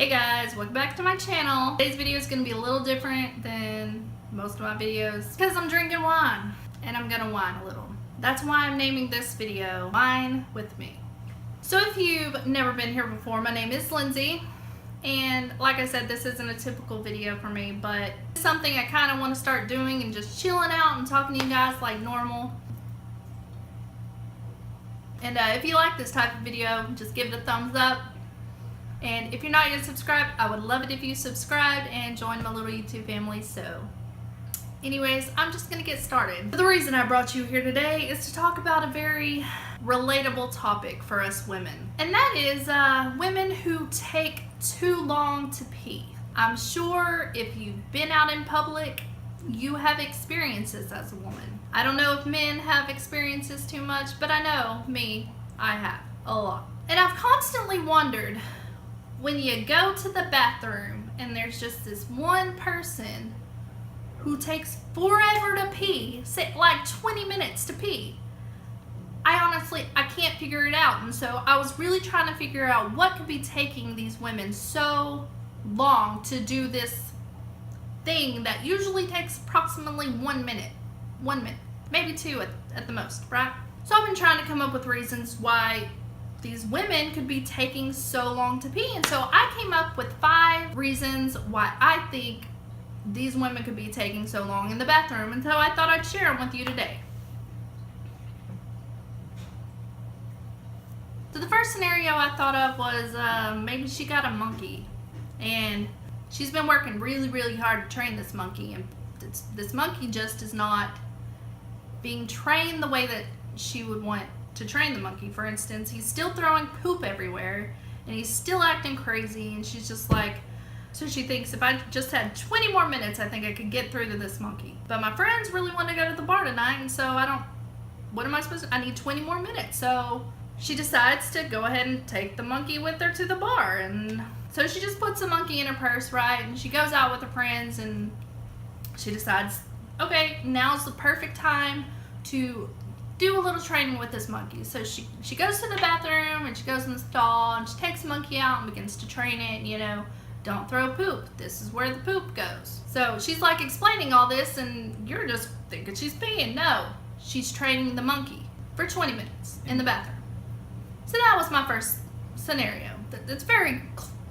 Hey guys, welcome back to my channel. Today's video is going to be a little different than most of my videos because I'm drinking wine and I'm gonna whine a little. That's why I'm naming this video Wine With Me. So if you've never been here before, my name is Lindsay, and like I said, this isn't a typical video for me, but it's something I kind of want to start doing and just chilling out and talking to you guys like normal. And if you like this type of video, just give it a thumbs up. And if you're not yet subscribed, I would love it if you subscribed and joined my little YouTube family. So anyways, I'm just gonna get started. The reason I brought you here today is to talk about a very relatable topic for us women. And that is women who take too long to pee. I'm sure if you've been out in public, you have experiences as a woman. I don't know if men have experiences too much, but I know me, I have a lot. And I've constantly wondered, when you go to the bathroom and there's just this one person who takes forever to pee, say like 20 minutes to pee, I can't figure it out. And so I was really trying to figure out what could be taking these women so long to do this thing that usually takes approximately 1 minute, maybe two at the most, right? So I've been trying to come up with reasons why these women could be taking so long to pee. And so I came up with 5 reasons why I think these women could be taking so long in the bathroom. And so I thought I'd share them with you today. So the first scenario I thought of was maybe she got a monkey. And she's been working really, really hard to train this monkey. And this monkey just is not being trained the way that she would want to train the monkey. For instance, he's still throwing poop everywhere and he's still acting crazy, and she's just like, so she thinks, if I just had 20 more minutes, I think I could get through to this monkey. But my friends really want to go to the bar tonight, and so what am I supposed to, I need 20 more minutes. So she decides to go ahead and take the monkey with her to the bar. And so she just puts the monkey in her purse, right? And she goes out with her friends and she decides, okay, now's the perfect time to do a little training with this monkey. So she goes to the bathroom and she goes in the stall and she takes the monkey out and begins to train it, you know, don't throw poop. This is where the poop goes. So she's like explaining all this and you're just thinking she's peeing. No, she's training the monkey for 20 minutes in the bathroom. So that was my first scenario. It's very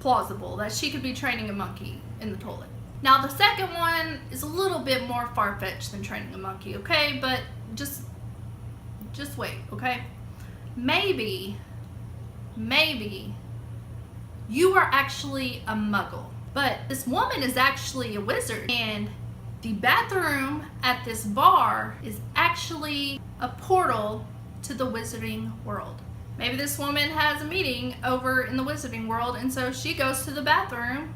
plausible that she could be training a monkey in the toilet. Now the second one is a little bit more far-fetched than training a monkey, okay? But just wait, okay? Maybe you are actually a muggle, but this woman is actually a wizard, and the bathroom at this bar is actually a portal to the wizarding world. Maybe this woman has a meeting over in the wizarding world, and so she goes to the bathroom,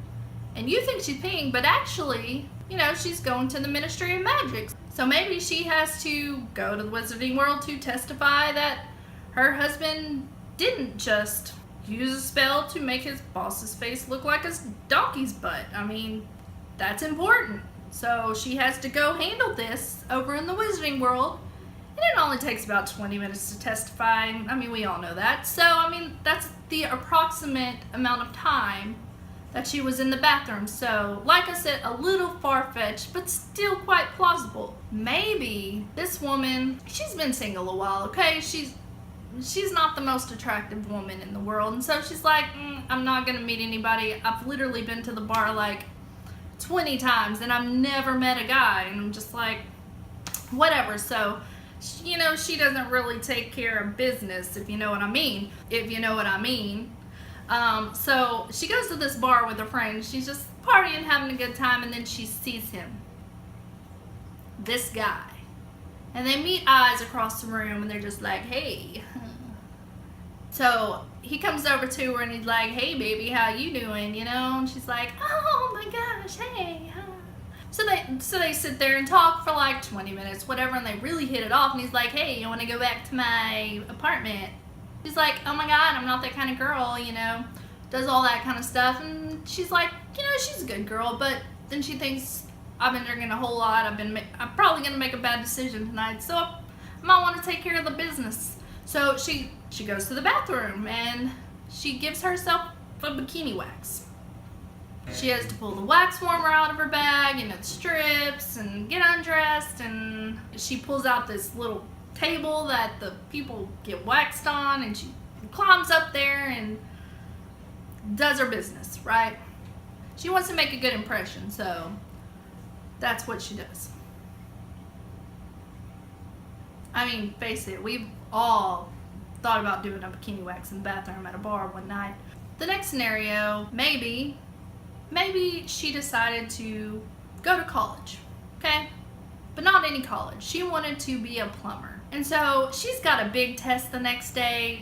and you think she's peeing, but actually, you know, she's going to the Ministry of Magic. So maybe she has to go to the wizarding world to testify that her husband didn't just use a spell to make his boss's face look like a donkey's butt. I mean, that's important. So she has to go handle this over in the wizarding world. And it only takes about 20 minutes to testify. I mean, we all know that. So, I mean, that's the approximate amount of time that she was in the bathroom. So, like I said, a little far-fetched, but still quite plausible. Maybe this woman, she's been single a while, okay? She's not the most attractive woman in the world, and so she's like, I'm not gonna meet anybody. I've literally been to the bar like 20 times, and I've never met a guy, and I'm just like, whatever. So, you know, she doesn't really take care of business, if you know what I mean. So she goes to this bar with her friends. She's just partying, having a good time, and then she sees him. This guy. And they meet eyes across the room, and they're just like, hey. So he comes over to her, and he's like, hey, baby, how you doing, you know? And she's like, oh, my gosh, hey. So they sit there and talk for like 20 minutes, whatever, and they really hit it off. And he's like, hey, you want to go back to my apartment? She's like, oh my God, I'm not that kind of girl, you know, does all that kind of stuff. And she's like, you know, she's a good girl, but then she thinks, I've been drinking a whole lot, I'm probably going to make a bad decision tonight, so I might want to take care of the business. So she goes to the bathroom and she gives herself a bikini wax. She has to pull the wax warmer out of her bag and it strips and get undressed, and she pulls out this little table that the people get waxed on, and she climbs up there and does her business, right? She wants to make a good impression, so that's what she does. I mean, face it, we've all thought about doing a bikini wax in the bathroom at a bar one night. The next scenario, maybe she decided to go to college, okay? But not any college. She wanted to be a plumber. And so she's got a big test the next day.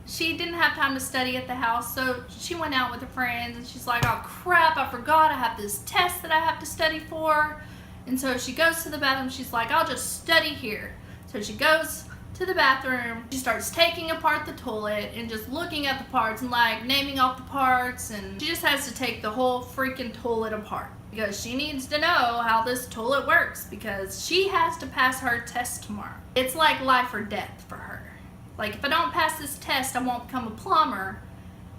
She didn't have time to study at the house, so she went out with her friends, and she's like, oh crap, I forgot I have this test that I have to study for. And so she goes to the bathroom. She's like, I'll just study here. So she goes to the bathroom. She starts taking apart the toilet and just looking at the parts and like naming off the parts, and she just has to take the whole freaking toilet apart because she needs to know how this toilet works, because she has to pass her test tomorrow. It's like life or death for her. Like, if I don't pass this test, I won't become a plumber,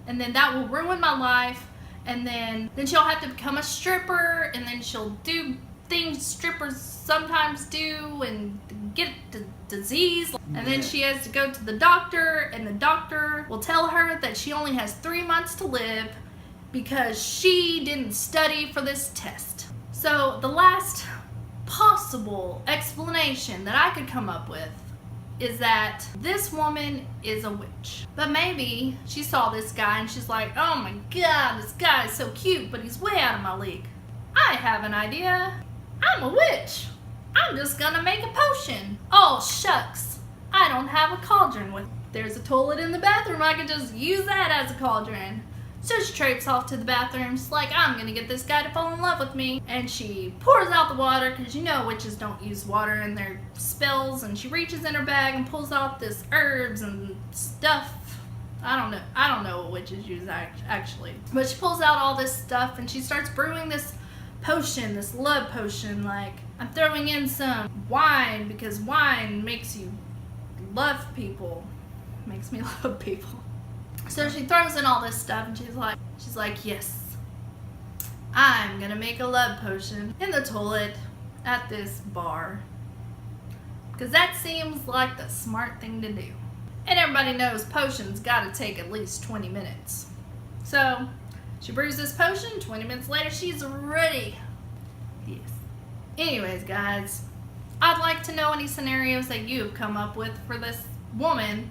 and then that will ruin my life, and then she'll have to become a stripper, and then she'll do things strippers sometimes do and get the disease, and then she has to go to the doctor, and the doctor will tell her that she only has 3 months to live because she didn't study for this test. So the last possible explanation that I could come up with is that this woman is a witch. But maybe she saw this guy and she's like, oh my god, this guy is so cute, but he's way out of my league. I have an idea. I'm a witch. I'm just gonna make a potion. Oh shucks, I don't have a cauldron with me. There's a toilet in the bathroom, I could just use that as a cauldron. So she traipses off to the bathroom. She's like, I'm gonna get this guy to fall in love with me. And she pours out the water, because you know witches don't use water in their spells. And she reaches in her bag and pulls out this herbs and stuff. I don't know what witches use actually. But she pulls out all this stuff and she starts brewing this potion, this love potion. Like, I'm throwing in some wine because wine makes you love people. Makes me love people. So she throws in all this stuff and she's like, yes, I'm gonna make a love potion in the toilet at this bar. Because that seems like the smart thing to do. And everybody knows potions gotta take at least 20 minutes. So she brews this potion, 20 minutes later she's ready. Yes. Anyways guys, I'd like to know any scenarios that you've come up with for this woman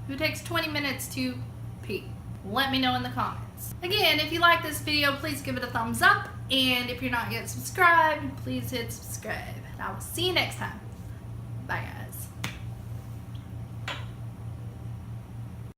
who takes 20 minutes to pee. Let me know in the comments. Again, if you like this video, please give it a thumbs up. And if you're not yet subscribed, please hit subscribe. And I will see you next time. Bye guys.